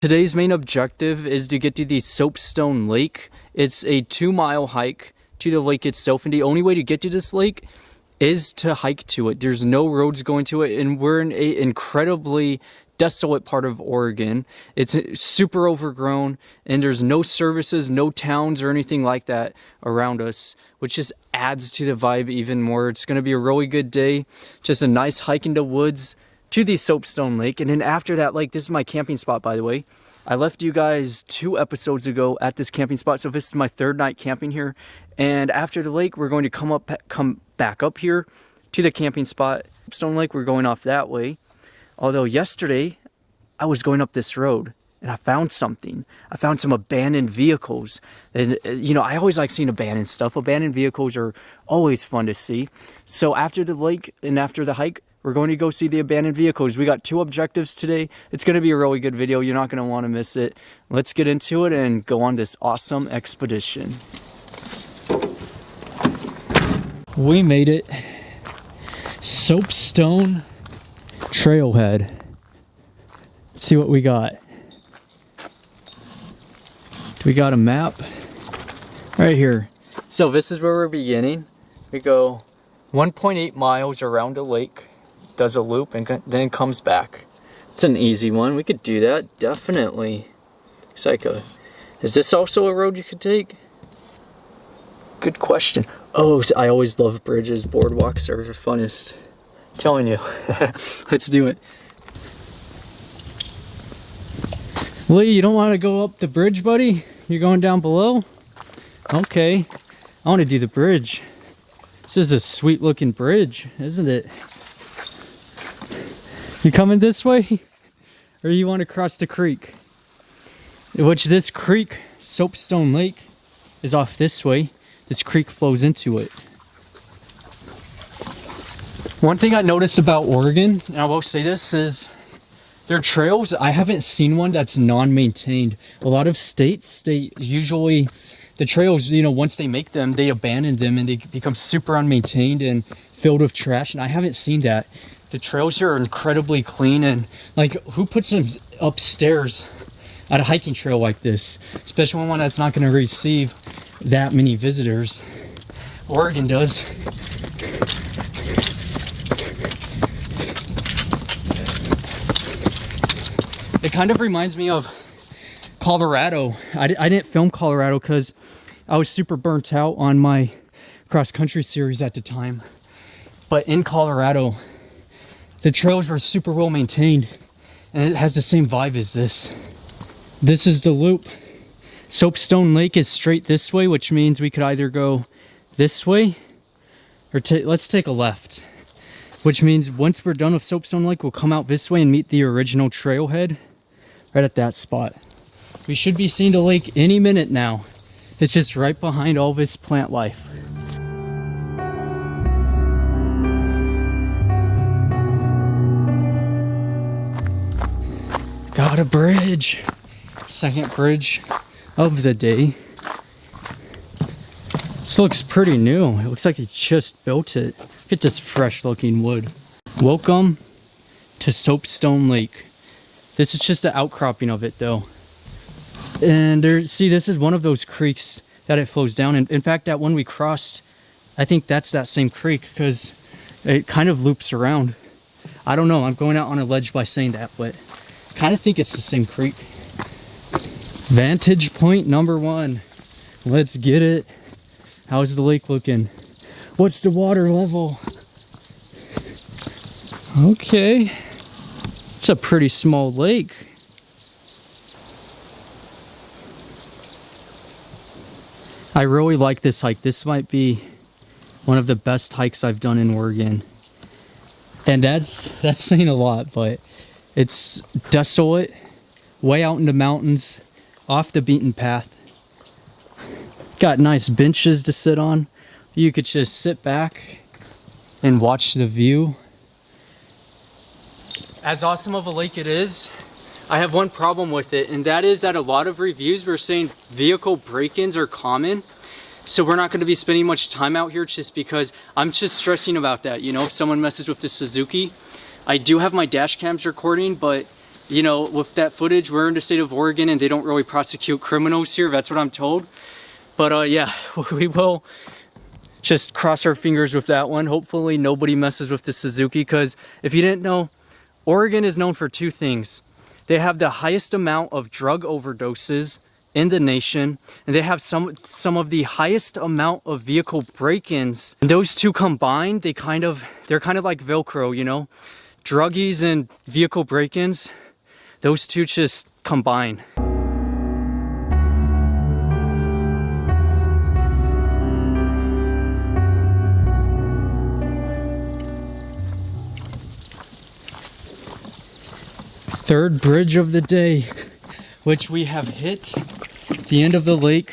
Today's main objective is to get to the Soapstone Lake. It's a 2-mile hike to the lake itself, and the only way to get to this lake is to hike to it. There's no roads going to it, and we're in an incredibly desolate part of Oregon. It's super overgrown, and there's no services, no towns or anything like that around us, which just adds to the vibe even more. It's going to be a really good day, just a nice hike in the woods to the Soapstone Lake. And then after that lake, this is my camping spot, by the way. I left you guys 2 episodes ago at this camping spot, so this is my 3rd night camping here. And after the lake, we're going to come back up here to the camping spot. Soapstone Lake, we're going off that way. Although yesterday, I was going up this road and I found something. I found some abandoned vehicles. And you know, I always like seeing abandoned stuff. Abandoned vehicles are always fun to see. So after the lake and after the hike, we're going to go see the abandoned vehicles. We got 2 objectives today. It's going to be a really good video. You're not going to want to miss it. Let's get into it and go on this awesome expedition. We made it. Soapstone Trailhead. Let's see what we got. We got a map right here. So this is where we're beginning. We go 1.8 miles around the lake, does a loop, and then comes back. It's an easy one. We could do that, definitely. It's like is this also a road you could take? Good question. Oh, I always love bridges. Boardwalks are the funnest. I'm telling you. Let's do it. Lee, you don't want to go up the bridge, buddy? You're going down below? Okay. I want to do the bridge. This is a sweet looking bridge, isn't it? You coming this way? Or you want to cross the creek? Which this creek, Soapstone Lake, is off this way. This creek flows into it. One thing I noticed about Oregon, and I will say this, is their trails, I haven't seen one that's non-maintained. A lot of states, they usually, the trails, you know, once they make them, they abandon them and they become super unmaintained and filled with trash. And I haven't seen that. The trails here are incredibly clean, and like, who puts them upstairs at a hiking trail like this? Especially one that's not going to receive that many visitors. Oregon does. It kind of reminds me of Colorado. I didn't film Colorado because I was super burnt out on my cross-country series at the time. But in Colorado, the trails were super well maintained, and it has the same vibe as this. This is the loop. Soapstone Lake is straight this way, which means we could either go this way or let's take a left. Which means once we're done with Soapstone Lake, we'll come out this way and meet the original trailhead right at that spot. We should be seeing the lake any minute now. It's just right behind all this plant life. Got a bridge. Second bridge of the day. This looks pretty new. It looks like he just built it. Look at this fresh looking wood. Welcome to Soapstone Lake. This is just the outcropping of it though. And there, see, this is one of those creeks that it flows down. And in fact, that one we crossed, I think that's that same creek because it kind of loops around. I don't know, I'm going out on a ledge by saying that, but I kind of think it's the same creek. Vantage point number 1. Let's get it. How's the lake looking? What's the water level? Okay. It's a pretty small lake. I really like this hike. This might be one of the best hikes I've done in Oregon. And that's saying a lot, but it's desolate, way out in the mountains, off the beaten path. Got nice benches to sit on. You could just sit back and watch the view. As awesome of a lake it is, I have one problem with it, and that is that a lot of reviews were saying vehicle break-ins are common. So we're not going to be spending much time out here just because I'm just stressing about that. You know, if someone messes with the Suzuki, I do have my dash cams recording, but you know, with that footage, we're in the state of Oregon and they don't really prosecute criminals here. That's what I'm told. But yeah, we will just cross our fingers with that one. Hopefully nobody messes with the Suzuki, because if you didn't know, Oregon is known for two things. They have the highest amount of drug overdoses in the nation, and they have some of the highest amount of vehicle break-ins. And those two combined, they're kind of like Velcro, you know? Druggies and vehicle break-ins, those two just combine. Third bridge of the day, which we have hit the end of the lake.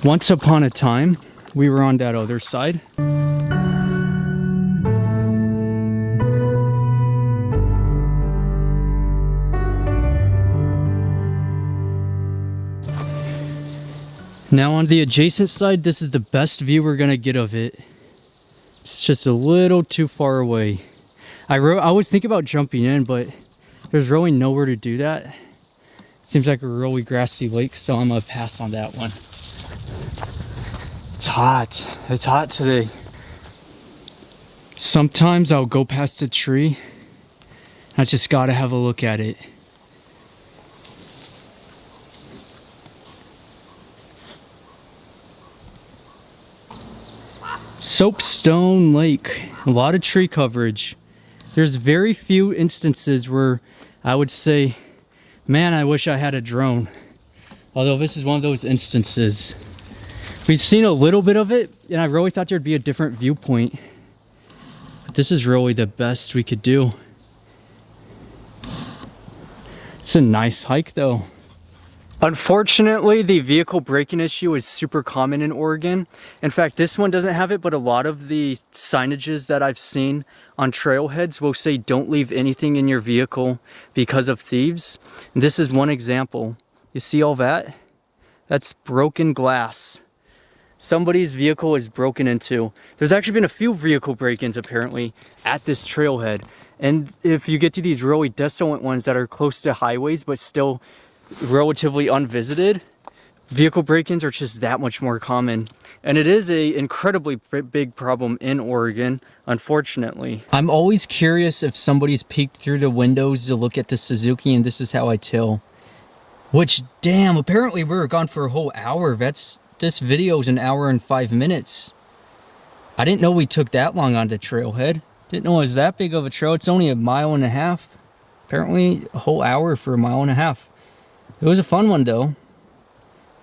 Once upon a time, we were on that other side. Now on the adjacent side, this is the best view we're gonna get of it. It's just a little too far away. I was thinking about jumping in, but there's really nowhere to do that. Seems like a really grassy lake, so I'm gonna pass on that one. It's hot. It's hot today. Sometimes I'll go past a tree. I just gotta have a look at it. Soapstone Lake. A lot of tree coverage. There's very few instances where I would say, man, I wish I had a drone. Although this is one of those instances. We've seen a little bit of it, and I really thought there'd be a different viewpoint. But this is really the best we could do. It's a nice hike though. Unfortunately, the vehicle braking issue is super common in Oregon. In fact, this one doesn't have it, but a lot of the signages that I've seen on trailheads will say don't leave anything in your vehicle because of thieves. And this is one example. You see all that? That's broken glass. Somebody's vehicle is broken into. There's actually been a few vehicle break-ins apparently at this trailhead. And if you get to these really desolate ones that are close to highways but still relatively unvisited, vehicle break-ins are just that much more common. And it is a incredibly big problem in Oregon, unfortunately. I'm always curious if somebody's peeked through the windows to look at the Suzuki, and this is how I tell. Which, damn, apparently we were gone for a whole hour. This video is an hour and 5 minutes. I didn't know we took that long on the trailhead. Didn't know it was that big of a trail. It's only 1.5 miles. Apparently a whole hour for 1.5 miles. It was a fun one though.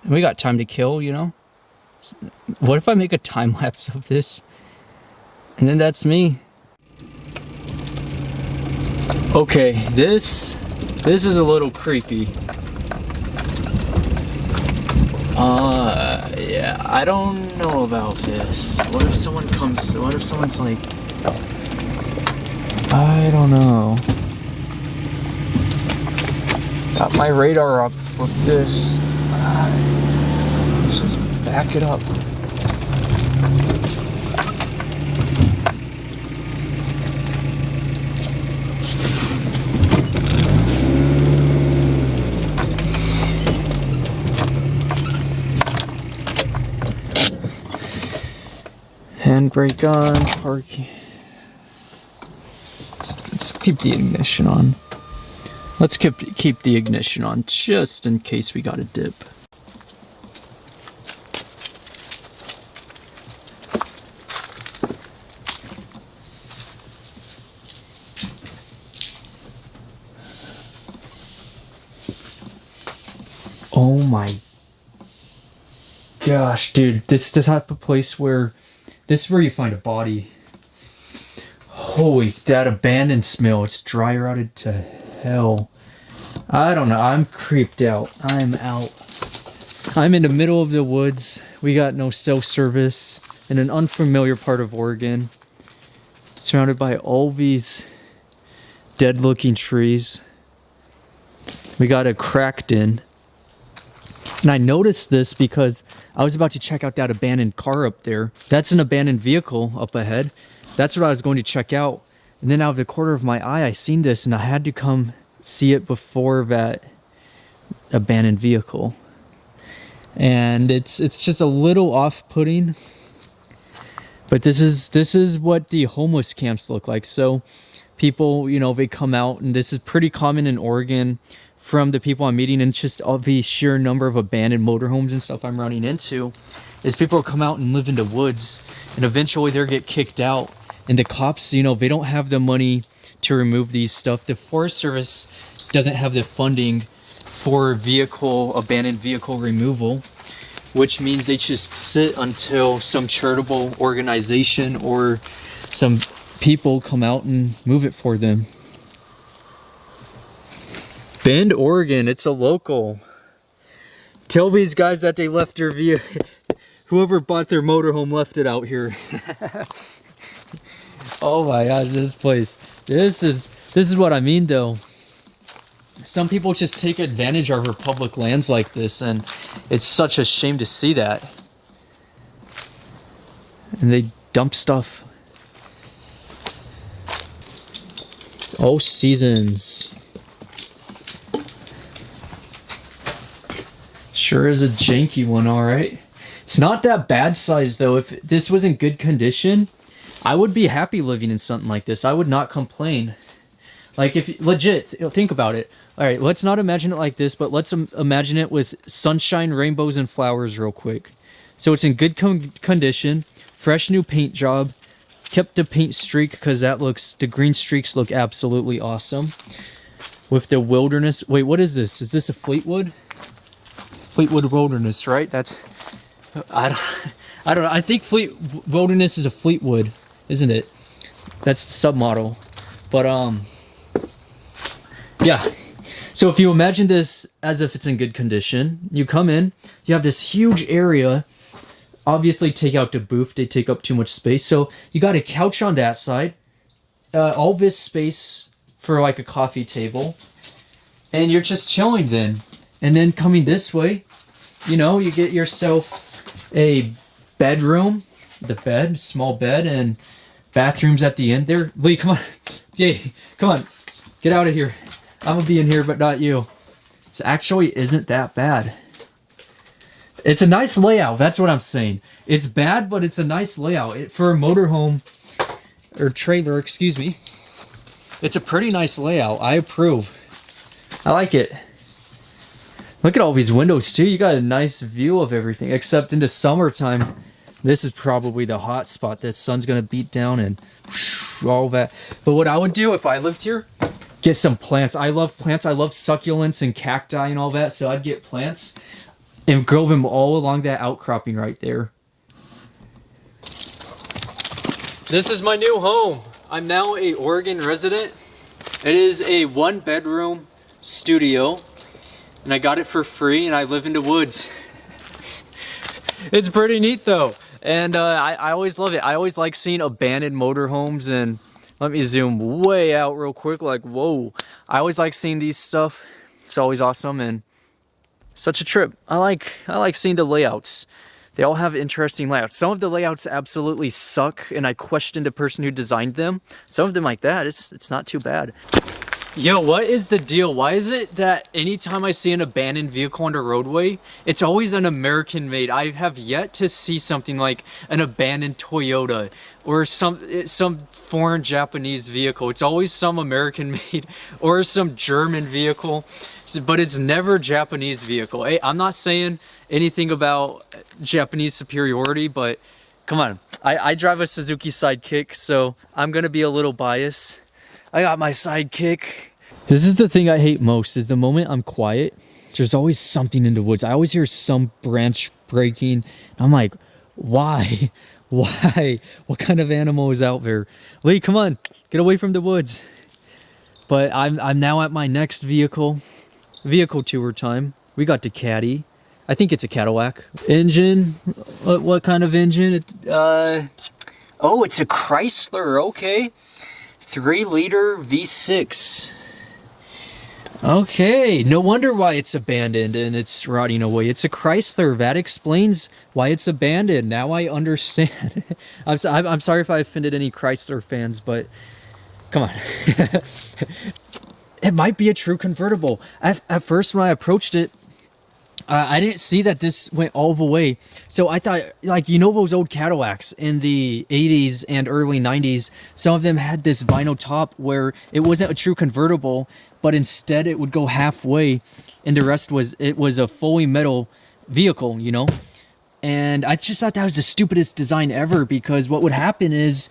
And we got time to kill, you know? What if I make a time lapse of this? And then that's me. Okay, this is a little creepy. Yeah, I don't know about this. What if someone's like, I don't know. Got my radar up with this. Let's just back it up. Handbrake on, parking. Let's keep the ignition on. Let's keep the ignition on just in case we got a dip. Oh my gosh, dude, this is the type of place where this is where you find a body. Holy, that abandoned smell. It's dry rotted to hell. I don't know. I'm creeped out. I'm out. I'm in the middle of the woods. We got no cell service in an unfamiliar part of Oregon. Surrounded by all these dead looking trees. We got a cracked in. And I noticed this because I was about to check out that abandoned car up there. That's an abandoned vehicle up ahead. That's what I was going to check out. And then out of the corner of my eye, I seen this, and I had to come see it before that abandoned vehicle. And it's just a little off-putting. But this is what the homeless camps look like. So people, you know, they come out, and this is pretty common in Oregon from the people I'm meeting, and just all the sheer number of abandoned motorhomes and stuff I'm running into, is people come out and live in the woods, and eventually they'll get kicked out. And the cops, you know, they don't have the money to remove these stuff. The Forest Service doesn't have the funding for abandoned vehicle removal, which means they just sit until some charitable organization or some people come out and move it for them. Bend, Oregon, it's a local. Tell these guys that they left their vehicle. Whoever bought their motorhome left it out here. Oh my gosh, this place. This is what I mean though. Some people just take advantage of our public lands like this, and it's such a shame to see that. And they dump stuff. All seasons. Sure is a janky one, alright. It's not that bad size though. If this was in good condition, I would be happy living in something like this. I would not complain. Like, if legit, think about it. All right, let's not imagine it like this, but let's imagine it with sunshine, rainbows, and flowers real quick. So it's in good condition, fresh new paint job, kept the paint streak because the green streaks look absolutely awesome. With the wilderness, wait, what is this? Is this a Fleetwood? Fleetwood Wilderness, right? I don't know. I think Wilderness is a Fleetwood, isn't it? That's the submodel. But yeah. So if you imagine this as if it's in good condition, you come in, you have this huge area. Obviously, take out the booth; they take up too much space. So you got a couch on that side, all this space for like a coffee table, and you're just chilling then. And then coming this way, you know, you get yourself a bedroom, small bed, and bathrooms at the end there. Lee, come on. Jay, come on. Get out of here. I'm gonna be in here, but not you. This actually isn't that bad. It's a nice layout, that's what I'm saying. It's bad, but it's a nice layout. For a motorhome, or trailer, excuse me. It's a pretty nice layout. I approve. I like it. Look at all these windows too. You got a nice view of everything, except in the summertime. This is probably the hot spot. The sun's gonna beat down and all that. But what I would do if I lived here, get some plants. I love plants. I love succulents and cacti and all that. So I'd get plants and grow them all along that outcropping right there. This is my new home. I'm now a Oregon resident. It is a 1-bedroom studio. And I got it for free, and I live in the woods. It's pretty neat though. And I always love it. I always like seeing abandoned motorhomes, and let me zoom way out real quick, like whoa. I always like seeing these stuff. It's always awesome and such a trip. I like seeing the layouts. They all have interesting layouts. Some of the layouts absolutely suck, and I question the person who designed them. Some of them like that, it's not too bad. Yo, what is the deal? Why is it that anytime I see an abandoned vehicle on the roadway, it's always an American made? I have yet to see something like an abandoned Toyota or some foreign Japanese vehicle. It's always some American made or some German vehicle, but it's never Japanese vehicle. Hey, I'm not saying anything about Japanese superiority, but come on. I drive a Suzuki Sidekick, so I'm gonna be a little biased. I got my Sidekick. This is the thing I hate most, is the moment I'm quiet, there's always something in the woods. I always hear some branch breaking. I'm like, why? Why? What kind of animal is out there? Lee, come on, get away from the woods. But I'm now at my next vehicle tour time. We got the Caddy. I think it's a Cadillac. Engine, what kind of engine? Oh, it's a Chrysler, okay. 3-liter V6. Okay, no wonder why it's abandoned and it's rotting away. It's a Chrysler. That explains why it's abandoned. Now I understand. I'm sorry if I offended any Chrysler fans, but Come on. It might be a true convertible. At first when I approached it, I didn't see that this went all the way. So I thought, like, you know those old Cadillacs in the 80s and early 90s, some of them had this vinyl top where it wasn't a true convertible, but instead it would go halfway and the rest was, it was a fully metal vehicle, you know? And I just thought that was the stupidest design ever, because what would happen is,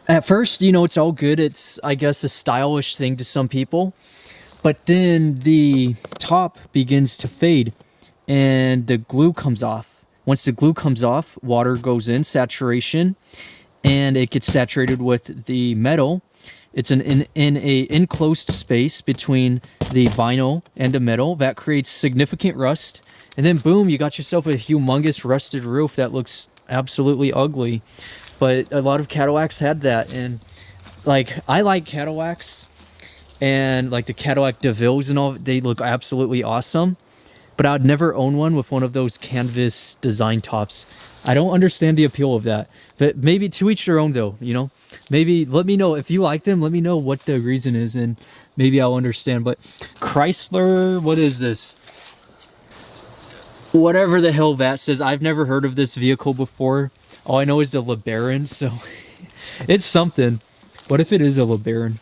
at first, you know, it's all good. It's, I guess, a stylish thing to some people. But then the top begins to fade and the glue comes off. Once the glue comes off, water goes in, saturation, and it gets saturated with the metal. It's in a enclosed space between the vinyl and the metal. That creates significant rust. And then boom, you got yourself a humongous rusted roof that looks absolutely ugly. But a lot of Cadillacs had that, and like, I like Cadillacs, and like the Cadillac DeVilles and all, they look absolutely awesome. But I would never own one with one of those canvas design tops. I don't understand the appeal of that. But maybe to each their own though, you know? Maybe let me know if you like them, let me know what the reason is, and maybe I'll understand. But Chrysler, what is this? Whatever the hell that says, I've never heard of this vehicle before. All I know is the LeBaron, so it's something. What if it is a LeBaron?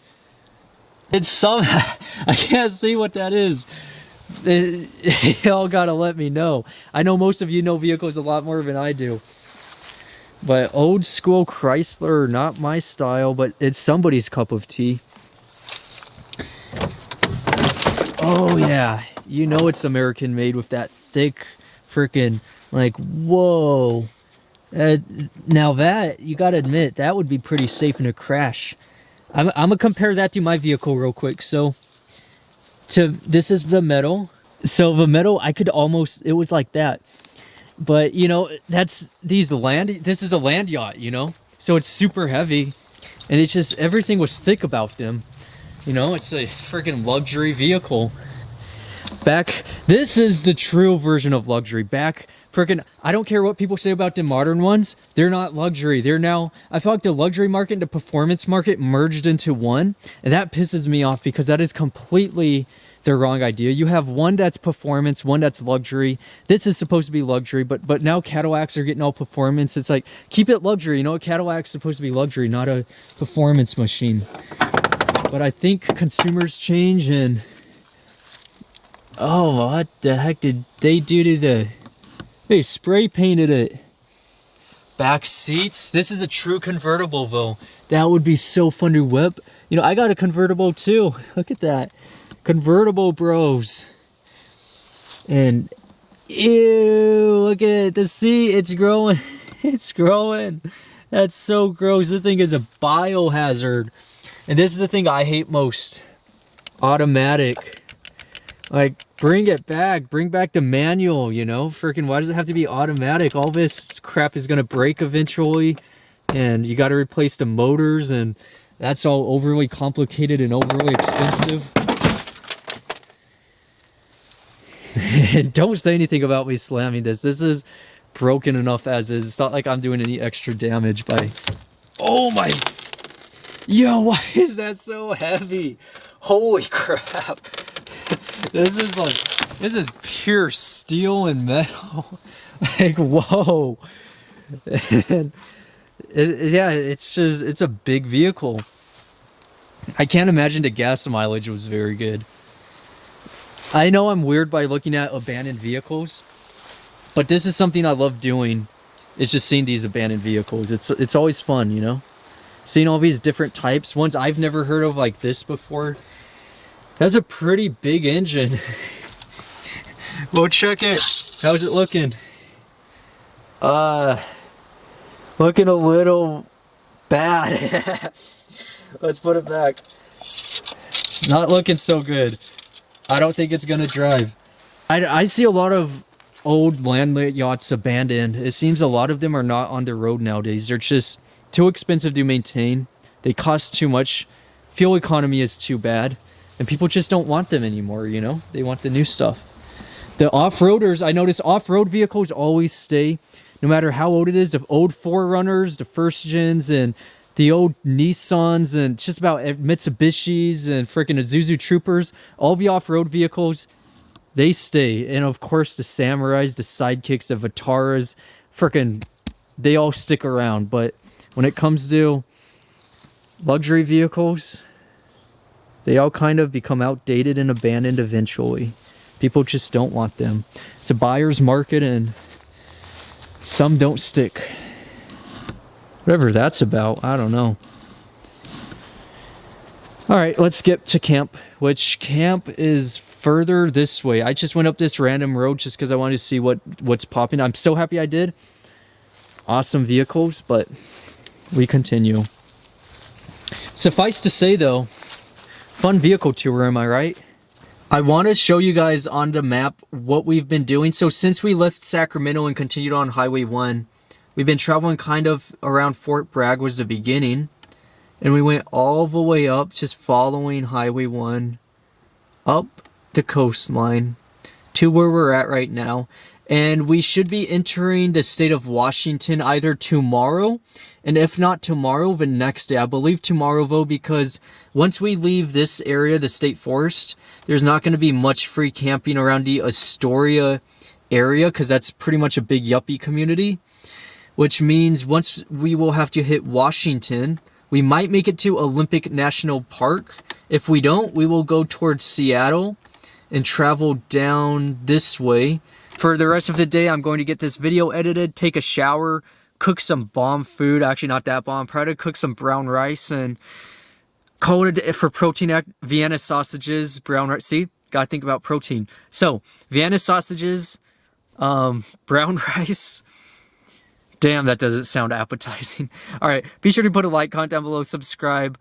It's some... I can't see what that is. Y'all gotta let me know. I know most of you know vehicles a lot more than I do. But old school Chrysler, not my style, but it's somebody's cup of tea. Oh yeah, you know it's American made with that thick freaking, like, whoa. Now that, you gotta admit, that would be pretty safe in a crash. I'm gonna compare that to my vehicle real quick. So, this is the metal. So the metal, I could almost, it was like that. But, you know, this is a land yacht, you know? So it's super heavy. And it's just, everything was thick about them. You know, it's a freaking luxury vehicle. This is the true version of luxury. I don't care what people say about the modern ones. They're not luxury. They're now, I feel like the luxury market and the performance market merged into one. And that pisses me off, because that is completely the wrong idea. You have one that's performance, one that's luxury. This is supposed to be luxury, but now Cadillacs are getting all performance. It's like, keep it luxury. You know, a Cadillac's supposed to be luxury, not a performance machine. But I think consumers change, and oh, what the heck did they do to they spray painted it. Back seats. This is a true convertible though. That would be so fun to whip. You know, I got a convertible too. Look at that. Convertible bros. And ew, look at it. The seat, it's growing. It's growing. That's so gross. This thing is a biohazard. And this is the thing I hate most. Automatic. Like, bring it back. Bring back the manual, you know? Freaking, why does it have to be automatic? All this crap is gonna break eventually. And you gotta replace the motors, and that's all overly complicated and overly expensive. Don't say anything about me slamming this. This is broken enough as is. It's not like I'm doing any extra damage by... Oh my... Yo, why is that so heavy? Holy crap. This is pure steel and metal. Like, whoa. And yeah, it's a big vehicle. I can't imagine the gas mileage was very good. I know I'm weird by looking at abandoned vehicles, but this is something I love doing. It's just seeing these abandoned vehicles. It's always fun, you know? Seeing all these different types, ones I've never heard of like this before. That's a pretty big engine. Well, check it. How's it looking? Looking a little bad. Let's put it back. It's not looking so good. I don't think it's gonna drive. I see a lot of old land yachts abandoned. It seems a lot of them are not on the road nowadays. They're just too expensive to maintain. They cost too much. Fuel economy is too bad. And people just don't want them anymore, you know? They want the new stuff. The off-roaders, I notice off-road vehicles always stay, no matter how old it is. The old 4Runners, the first gens, and the old Nissans and just about Mitsubishis and freaking Isuzu Troopers, all the off-road vehicles, they stay. And of course the Samurais, the Sidekicks, the Vitaras, freaking, they all stick around. But when it comes to luxury vehicles, they all kind of become outdated and abandoned eventually. People just don't want them. It's a buyer's market and some don't stick. Whatever that's about, I don't know. Alright, let's get to camp, which camp is further this way. I just went up this random road just because I wanted to see what's popping. I'm so happy I did. Awesome vehicles, but we continue. Suffice to say though, fun vehicle tour, am I right? I want to show you guys on the map what we've been doing. So since we left Sacramento and continued on Highway 1, we've been traveling kind of around Fort Bragg was the beginning. And we went all the way up, just following Highway 1, up the coastline to where we're at right now. And we should be entering the state of Washington either tomorrow, and if not tomorrow, the next day. I believe tomorrow though, because once we leave this area, the state forest, there's not going to be much free camping around the Astoria area, because that's pretty much a big yuppie community. Which means once we will have to hit Washington, we might make it to Olympic National Park. If we don't, we will go towards Seattle and travel down this way. For the rest of the day, I'm going to get this video edited, take a shower, cook some bomb food. Actually, not that bomb. Probably cook some brown rice and call it a day for protein. Vienna sausages, brown rice. See, gotta think about protein. So, Vienna sausages, brown rice. Damn, that doesn't sound appetizing. All right, be sure to put a like, comment down below, subscribe.